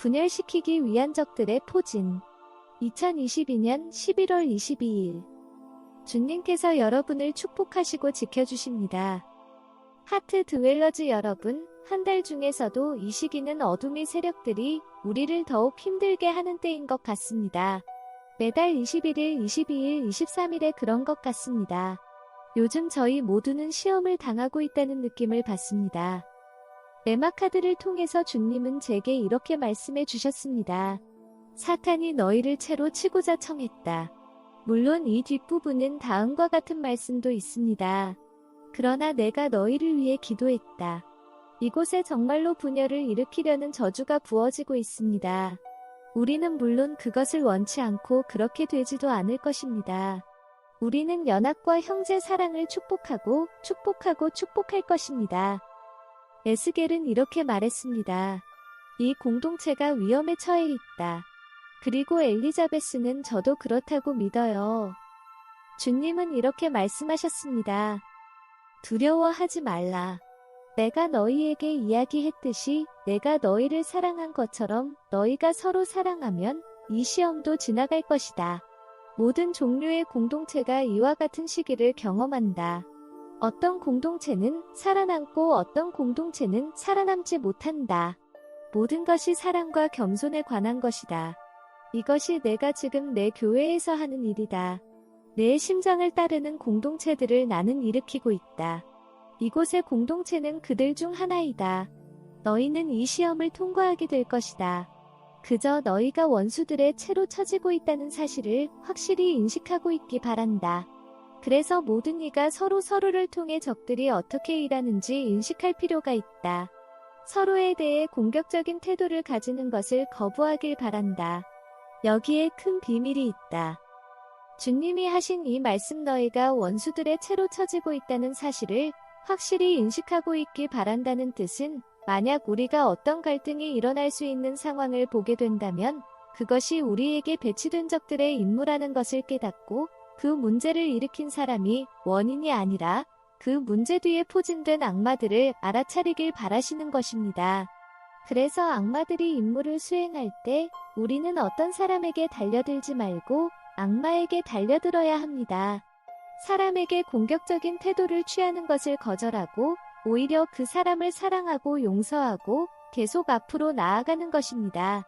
분열시키기 위한 적들의 포진. 2022년 11월 22일 주님께서 여러분을 축복하시고 지켜주십니다. 하트 드웰러즈 여러분, 한 달 중에서도 이 시기는 어둠의 세력들이 우리를 더욱 힘들게 하는 때인 것 같습니다. 매달 21일, 22일, 23일에 그런 것 같습니다. 요즘 저희 모두는 시험을 당하고 있다는 느낌을 받습니다. 레마카드를 통해서 주님은 제게 이렇게 말씀해 주셨습니다. 사탄이 너희를 채로 치고자 청했다. 물론 이 뒷부분은 다음과 같은 말씀도 있습니다. 그러나 내가 너희를 위해 기도했다. 이곳에 정말로 분열을 일으키려는 저주가 부어지고 있습니다. 우리는 물론 그것을 원치 않고 그렇게 되지도 않을 것입니다. 우리는 연합과 형제 사랑을 축복할 것입니다. 에스겔은 이렇게 말했습니다. 이 공동체가 위험에 처해 있다. 그리고 엘리자베스는 저도 그렇다고 믿어요. 주님은 이렇게 말씀하셨습니다. 두려워하지 말라. 내가 너희에게 이야기했듯이 내가 너희를 사랑한 것처럼 너희가 서로 사랑하면 이 시험도 지나갈 것이다. 모든 종류의 공동체가 이와 같은 시기를 경험한다. 어떤 공동체는 살아남고 어떤 공동체는 살아남지 못한다. 모든 것이 사랑과 겸손에 관한 것이다. 이것이 내가 지금 내 교회에서 하는 일이다. 내 심장을 따르는 공동체들을 나는 일으키고 있다. 이곳의 공동체는 그들 중 하나이다. 너희는 이 시험을 통과하게 될 것이다. 그저 너희가 원수들의 채로 처지고 있다는 사실을 확실히 인식하고 있기 바란다. 그래서 모든 이가 서로를 통해 적들이 어떻게 일하는지 인식할 필요가 있다. 서로에 대해 공격적인 태도를 가지는 것을 거부하길 바란다. 여기에 큰 비밀이 있다. 주님이 하신 이 말씀 너희가 원수들의 채로 처지고 있다는 사실을 확실히 인식하고 있기 바란다는 뜻은 만약 우리가 어떤 갈등이 일어날 수 있는 상황을 보게 된다면 그것이 우리에게 배치된 적들의 임무라는 것을 깨닫고 그 문제를 일으킨 사람이 원인이 아니라 그 문제 뒤에 포진된 악마들을 알아차리길 바라시는 것입니다. 그래서 악마들이 임무를 수행할 때 우리는 어떤 사람에게 달려들지 말고 악마에게 달려들어야 합니다. 사람에게 공격적인 태도를 취하는 것을 거절하고 오히려 그 사람을 사랑하고 용서하고 계속 앞으로 나아가는 것입니다.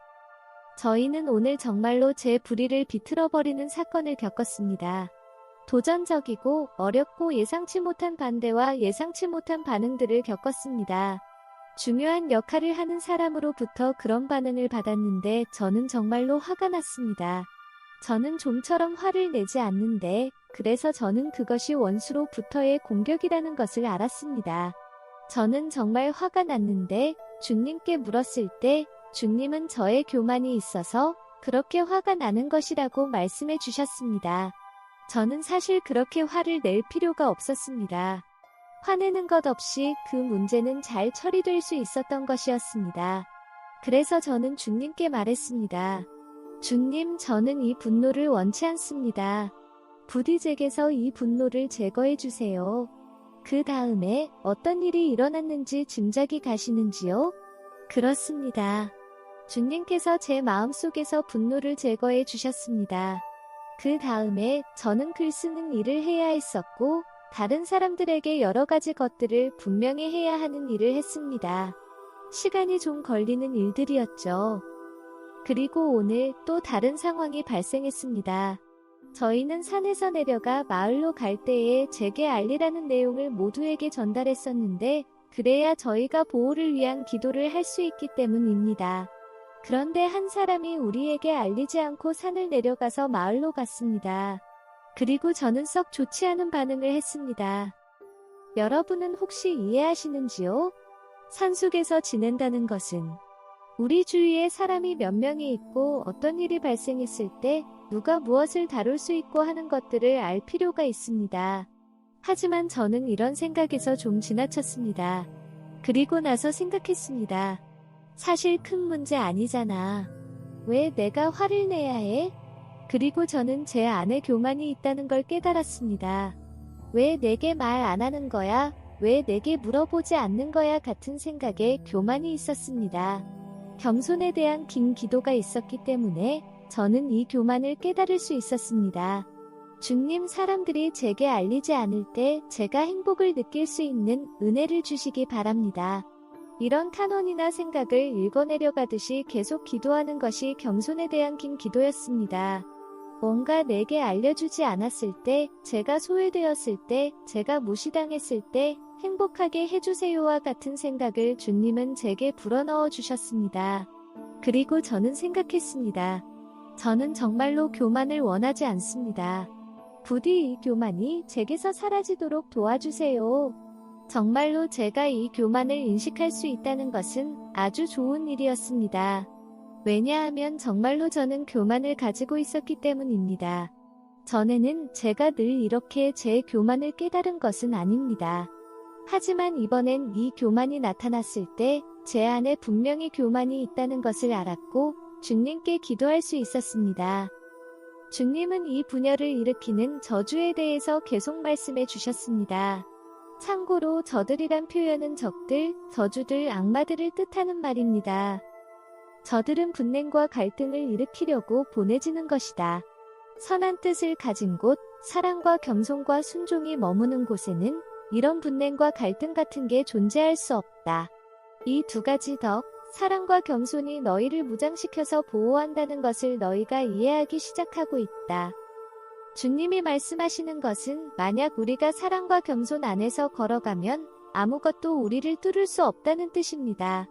저희는 오늘 정말로 제 불의를 비틀어버리는 사건을 겪었습니다. 도전적이고 어렵고 예상치 못한 반대와 예상치 못한 반응들을 겪었습니다. 중요한 역할을 하는 사람으로부터 그런 반응을 받았는데 저는 정말로 화가 났습니다. 저는 좀처럼 화를 내지 않는데 그래서 저는 그것이 원수로부터의 공격이라는 것을 알았습니다. 저는 정말 화가 났는데 주님께 물었을 때 주님은 저의 교만이 있어서 그렇게 화가 나는 것이라고 말씀해 주셨습니다. 저는 사실 그렇게 화를 낼 필요가 없었습니다. 화내는 것 없이 그 문제는 잘 처리될 수 있었던 것이었습니다. 그래서 저는 주님께 말했습니다. 주님, 저는 이 분노를 원치 않습니다. 부디 제게서 이 분노를 제거해 주세요. 그 다음에 어떤 일이 일어났는지 짐작이 가시는지요? 그렇습니다. 주님께서 제 마음속에서 분노를 제거해 주셨습니다. 그 다음에 저는 글 쓰는 일을 해야 했었고 다른 사람들에게 여러 가지 것들을 분명히 해야 하는 일을 했습니다. 시간이 좀 걸리는 일들이었죠. 그리고 오늘 또 다른 상황이 발생했습니다. 저희는 산에서 내려가 마을로 갈 때에 제게 알리라는 내용을 모두에게 전달했었는데 그래야 저희가 보호를 위한 기도를 할 수 있기 때문입니다. 그런데 한 사람이 우리에게 알리지 않고 산을 내려가서 마을로 갔습니다. 그리고 저는 썩 좋지 않은 반응을 했습니다. 여러분은 혹시 이해하시는지요? 산속에서 지낸다는 것은 우리 주위에 사람이 몇 명이 있고 어떤 일이 발생했을 때 누가 무엇을 다룰 수 있고 하는 것들을 알 필요가 있습니다. 하지만 저는 이런 생각에서 좀 지나쳤습니다. 그리고 나서 생각했습니다. 사실 큰 문제 아니잖아. 왜 내가 화를 내야 해? 그리고 저는 제 안에 교만이 있다는 걸 깨달았습니다. 왜 내게 말 안 하는 거야? 왜 내게 물어보지 않는 거야? 같은 생각에 교만이 있었습니다. 겸손에 대한 긴 기도가 있었기 때문에 저는 이 교만을 깨달을 수 있었습니다. 주님, 사람들이 제게 알리지 않을 때 제가 행복을 느낄 수 있는 은혜를 주시기 바랍니다. 이런 탄원이나 생각을 읽어내려 가듯이 계속 기도하는 것이 겸손에 대한 긴 기도였습니다. 뭔가 내게 알려주지 않았을 때, 제가 소외되었을 때, 제가 무시당했을 때 행복하게 해주세요와 같은 생각을 주님은 제게 불어넣어 주셨습니다. 그리고 저는 생각했습니다. 저는 정말로 교만을 원하지 않습니다. 부디 이 교만이 제게서 사라지도록 도와주세요. 정말로 제가 이 교만을 인식할 수 있다는 것은 아주 좋은 일이었습니다. 왜냐하면 정말로 저는 교만을 가지고 있었기 때문입니다. 전에는 제가 늘 이렇게 제 교만을 깨달은 것은 아닙니다. 하지만 이번엔 이 교만이 나타났을 때 제 안에 분명히 교만이 있다는 것을 알았고 주님께 기도할 수 있었습니다. 주님은 이 분열을 일으키는 저주에 대해서 계속 말씀해 주셨습니다. 참고로 저들이란 표현은 적들, 저주들, 악마들을 뜻하는 말입니다. 저들은 분냉과 갈등을 일으키려고 보내지는 것이다. 선한 뜻을 가진 곳, 사랑과 겸손과 순종이 머무는 곳에는 이런 분냉과 갈등 같은 게 존재할 수 없다. 이 두 가지 덕, 사랑과 겸손이 너희를 무장시켜서 보호한다는 것을 너희가 이해하기 시작하고 있다. 주님이 말씀하시는 것은 만약 우리가 사랑과 겸손 안에서 걸어가면 아무것도 우리를 뚫을 수 없다는 뜻입니다.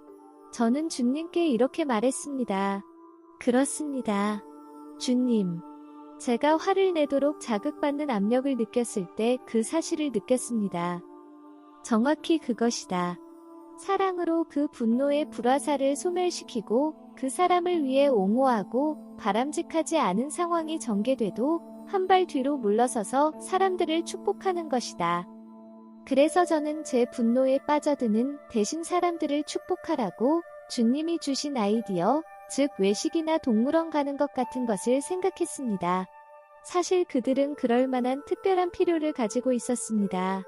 저는 주님께 이렇게 말했습니다. 그렇습니다. 주님, 제가 화를 내도록 자극받는 압력을 느꼈을 때 그 사실을 느꼈습니다. 정확히 그것이다. 사랑으로 그 분노의 불화살을 소멸시키고 그 사람을 위해 옹호하고 바람직하지 않은 상황이 전개돼도 한 발 뒤로 물러서서 사람들을 축복하는 것이다. 그래서 저는 제 분노에 빠져드는 대신 사람들을 축복하라고 주님이 주신 아이디어, 즉 외식이나 동물원 가는 것 같은 것을 생각했습니다. 사실 그들은 그럴 만한 특별한 필요를 가지고 있었습니다.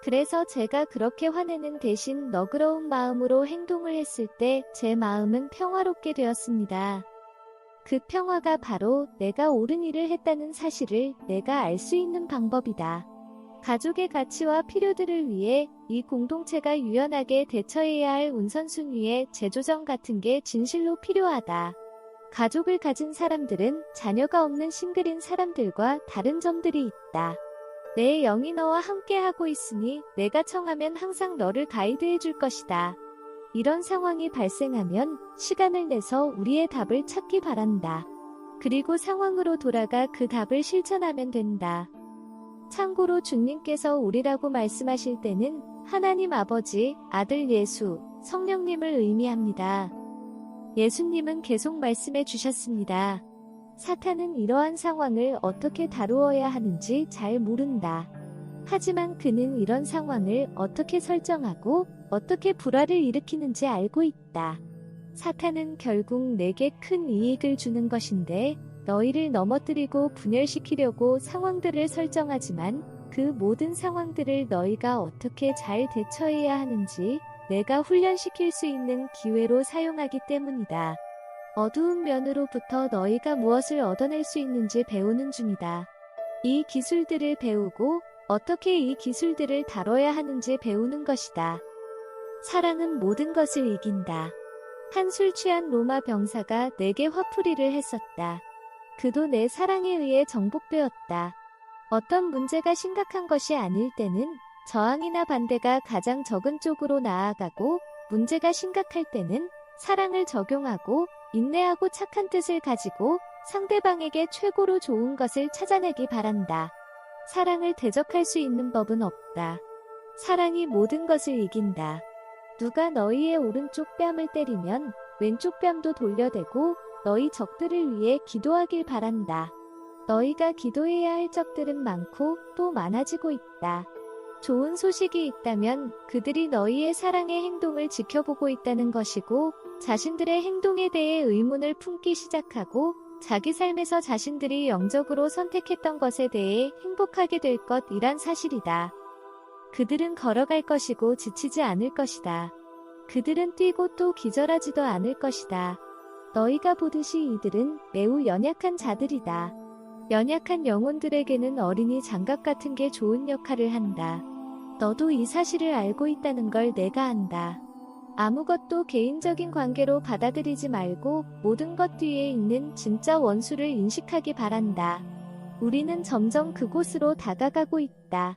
그래서 제가 그렇게 화내는 대신 너그러운 마음으로 행동을 했을 때 제 마음은 평화롭게 되었습니다. 그 평화가 바로 내가 옳은 일을 했다는 사실을 내가 알 수 있는 방법이다. 가족의 가치와 필요들을 위해 이 공동체가 유연하게 대처해야 할 우선순위의 재조정 같은 게 진실로 필요하다. 가족을 가진 사람들은 자녀가 없는 싱글인 사람들과 다른 점들이 있다. 내 영이 너와 함께하고 있으니 내가 청하면 항상 너를 가이드해 줄 것이다. 이런 상황이 발생하면 시간을 내서 우리의 답을 찾기 바란다. 그리고 상황으로 돌아가 그 답을 실천하면 된다. 참고로 주님께서 우리라고 말씀하실 때는 하나님 아버지, 아들 예수, 성령님을 의미합니다. 예수님은 계속 말씀해 주셨습니다. 사탄은 이러한 상황을 어떻게 다루어야 하는지 잘 모른다. 하지만 그는 이런 상황을 어떻게 설정하고 어떻게 불화를 일으키는지 알고 있다. 사탄은 결국 내게 큰 이익을 주는 것인데 너희를 넘어뜨리고 분열시키려고 상황들을 설정하지만 그 모든 상황들을 너희가 어떻게 잘 대처해야 하는지 내가 훈련시킬 수 있는 기회로 사용하기 때문이다. 어두운 면으로부터 너희가 무엇을 얻어낼 수 있는지 배우는 중이다. 이 기술들을 배우고 어떻게 이 기술들을 다뤄야 하는지 배우는 것이다. 사랑은 모든 것을 이긴다. 한 술 취한 로마 병사가 내게 화풀이를 했었다. 그도 내 사랑에 의해 정복되었다. 어떤 문제가 심각한 것이 아닐 때는 저항이나 반대가 가장 적은 쪽으로 나아가고 문제가 심각할 때는 사랑을 적용하고 인내하고 착한 뜻을 가지고 상대방에게 최고로 좋은 것을 찾아내기 바란다. 사랑을 대적할 수 있는 법은 없다. 사랑이 모든 것을 이긴다. 누가 너희의 오른쪽 뺨을 때리면 왼쪽 뺨도 돌려대고 너희 적들을 위해 기도하길 바란다. 너희가 기도해야 할 적들은 많고 또 많아지고 있다. 좋은 소식이 있다면 그들이 너희의 사랑의 행동을 지켜보고 있다는 것이고 자신들의 행동에 대해 의문을 품기 시작하고 자기 삶에서 자신들이 영적으로 선택했던 것에 대해 행복하게 될 것이란 사실이다. 그들은 걸어갈 것이고 지치지 않을 것이다. 그들은 뛰고 또 기절하지도 않을 것이다. 너희가 보듯이 이들은 매우 연약한 자들이다. 연약한 영혼들에게는 어린이 장갑 같은 게 좋은 역할을 한다. 너도 이 사실을 알고 있다는 걸 내가 안다. 아무것도 개인적인 관계로 받아들이지 말고 모든 것 뒤에 있는 진짜 원수를 인식하기 바란다. 우리는 점점 그곳으로 다가가고 있다.